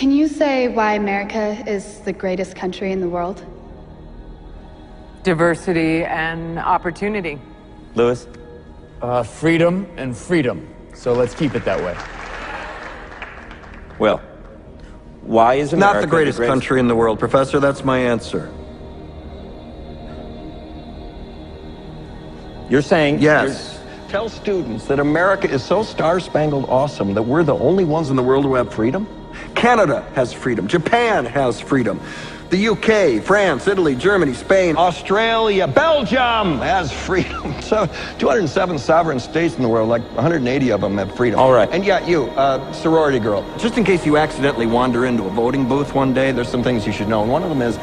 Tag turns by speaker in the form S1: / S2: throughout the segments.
S1: Can you say why America is the greatest country in the world?
S2: Diversity and opportunity.
S3: Lewis?
S4: Freedom and freedom. So let's keep it that way.
S3: Well, why is America
S5: not the greatest country in the world, Professor. That's my answer.
S3: You're saying...
S5: Yes. Tell students that America is so star-spangled awesome that we're the only ones in the world who have freedom. Canada has freedom. Japan has freedom. The UK, France, Italy, Germany, Spain, Australia, Belgium has freedom. So 207 sovereign states in the world, like 180 of them have freedom.
S3: All right.
S5: And yeah, you, sorority girl, just in case you accidentally wander into a voting booth one day, there's some things you should know. And one of them is,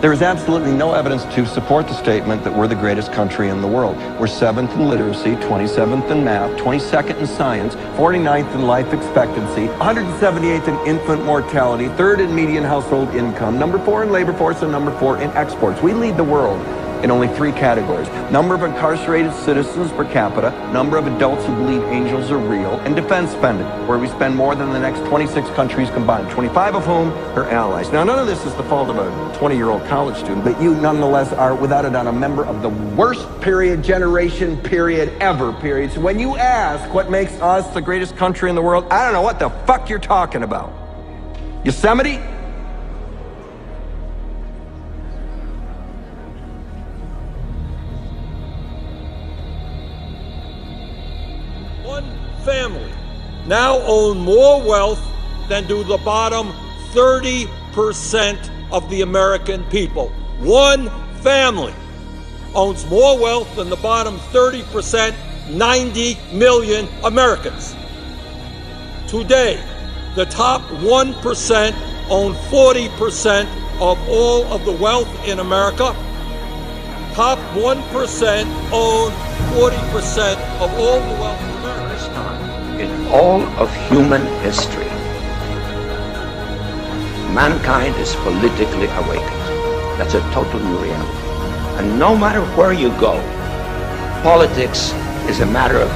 S5: there is absolutely no evidence to support the statement that we're the greatest country in the world. We're 7th in literacy, 27th in math, 22nd in science, 49th in life expectancy, 178th in infant mortality, 3rd in median household income, number 4 in labor force, and number 4 in exports. We lead the world in only 3 categories: number of incarcerated citizens per capita, number of adults who believe angels are real, and defense spending, where we spend more than the next 26 countries combined, 25 of whom are allies. Now, none of this is the fault of a 20-year-old college student, but you nonetheless are, without a doubt, a member of the worst generation ever. So when you ask what makes us the greatest country in the world, I don't know what the fuck you're talking about. Yosemite?
S6: Family now own more wealth than do the bottom 30% of the American people. One family owns more wealth than the bottom 30%, 90 million Americans. Today, the top 1% own 40% of all of the wealth in America. Top 1% own 40% of all the wealth in America.
S7: In all of human history, mankind is politically awakened. That's a total new reality. And no matter where you go, politics is a matter of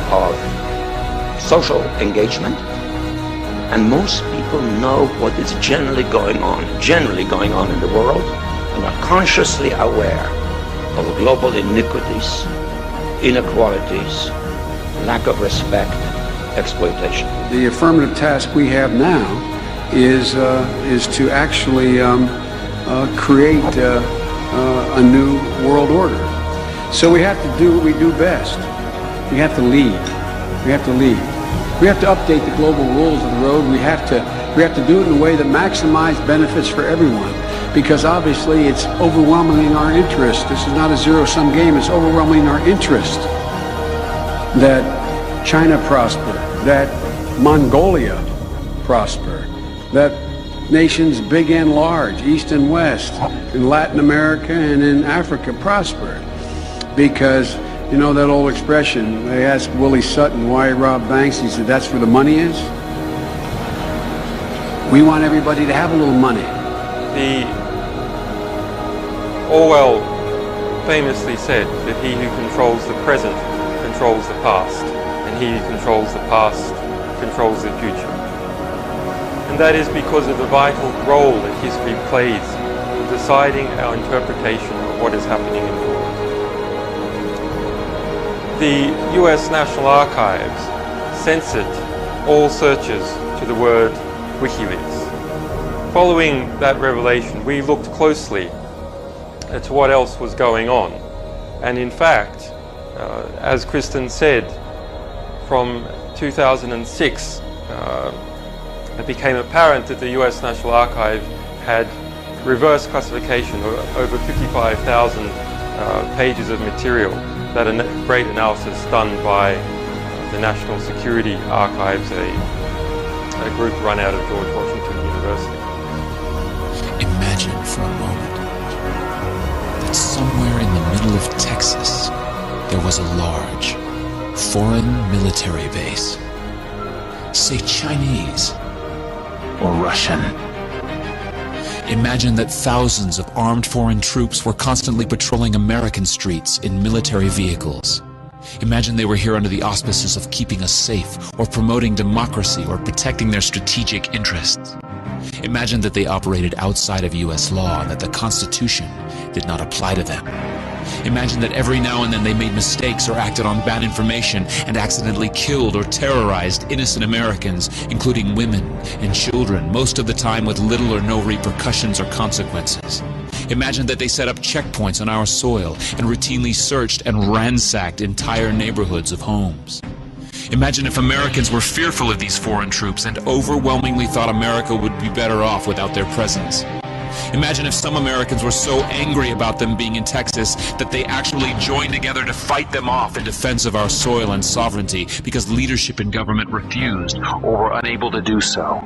S7: social engagement. And most people know what is generally going on in the world, and are consciously aware of global iniquities, inequalities, lack of respect, exploitation.
S8: The affirmative task we have now is to actually create a new world order. So we have to do what we do best. We have to lead. We have to lead. We have to update the global rules of the road. We have to do it in a way that maximizes benefits for everyone, because obviously it's overwhelmingly in our interest. This is not a zero-sum game. It's overwhelmingly in our interest that China prosper, that Mongolia prosper, that nations big and large, East and West, in Latin America and in Africa prosper. Because, you know that old expression, they asked Willie Sutton why he robbed banks, he said, that's where the money is. We want everybody to have a little money.
S9: Orwell famously said that he who controls the present controls the past, and he who controls the past controls the future. And that is because of the vital role that history plays in deciding our interpretation of what is happening in the world. The US National Archives censored all searches to the word WikiLeaks. Following that revelation, we looked closely to what else was going on. And in fact, as Kristen said, from 2006, it became apparent that the US National Archive had reverse classification of over 55,000 pages of material. That a great analysis done by the National Security Archives, a group run out of George Washington University.
S10: Imagine for a moment that somewhere in the middle of Texas there was a large foreign military base, say Chinese or Russian. Imagine that thousands of armed foreign troops were constantly patrolling American streets in military vehicles. Imagine they were here under the auspices of keeping us safe, or promoting democracy, or protecting their strategic interests. Imagine that they operated outside of U.S. law and that the Constitution did not apply to them. Imagine that every now and then they made mistakes or acted on bad information and accidentally killed or terrorized innocent Americans, including women and children, most of the time with little or no repercussions or consequences. Imagine that they set up checkpoints on our soil and routinely searched and ransacked entire neighborhoods of homes. Imagine if Americans were fearful of these foreign troops and overwhelmingly thought America would be better off without their presence. Imagine if some Americans were so angry about them being in Texas that they actually joined together to fight them off in defense of our soil and sovereignty because leadership in government refused or were unable to do so.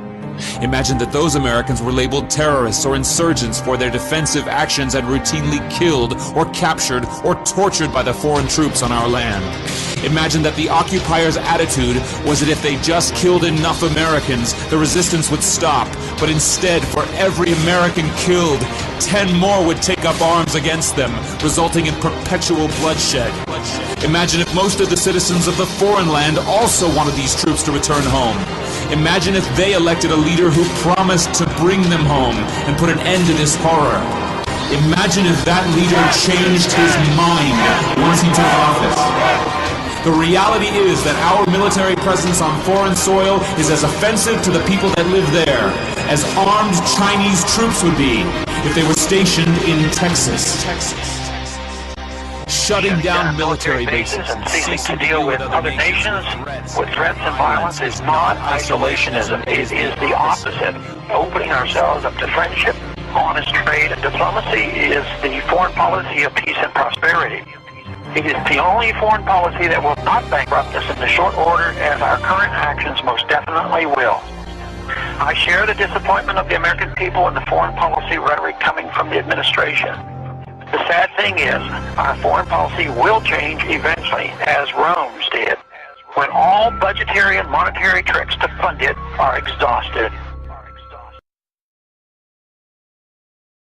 S10: Imagine that those Americans were labeled terrorists or insurgents for their defensive actions and routinely killed or captured or tortured by the foreign troops on our land. Imagine that the occupiers' attitude was that if they just killed enough Americans, the resistance would stop, but instead, for every American killed, 10 more would take up arms against them, resulting in perpetual bloodshed. Imagine if most of the citizens of the foreign land also wanted these troops to return home. Imagine if they elected a leader who promised to bring them home and put an end to this horror. Imagine if that leader changed his mind once he took office. The reality is that our military presence on foreign soil is as offensive to the people that live there as armed Chinese troops would be if they were stationed in Texas. Shutting down military bases and ceasing to deal with other nations with threats and violence is not isolationism. It is the opposite. Opening ourselves up to friendship, honest trade, and diplomacy is the foreign policy of peace and prosperity. It is the only foreign policy that will not bankrupt us in the short order, as our current actions most definitely will. I share the disappointment of the American people in the foreign policy rhetoric coming from the administration. The sad thing is, our foreign policy will change eventually, as Rome's did, when all budgetary and monetary tricks to fund it are exhausted.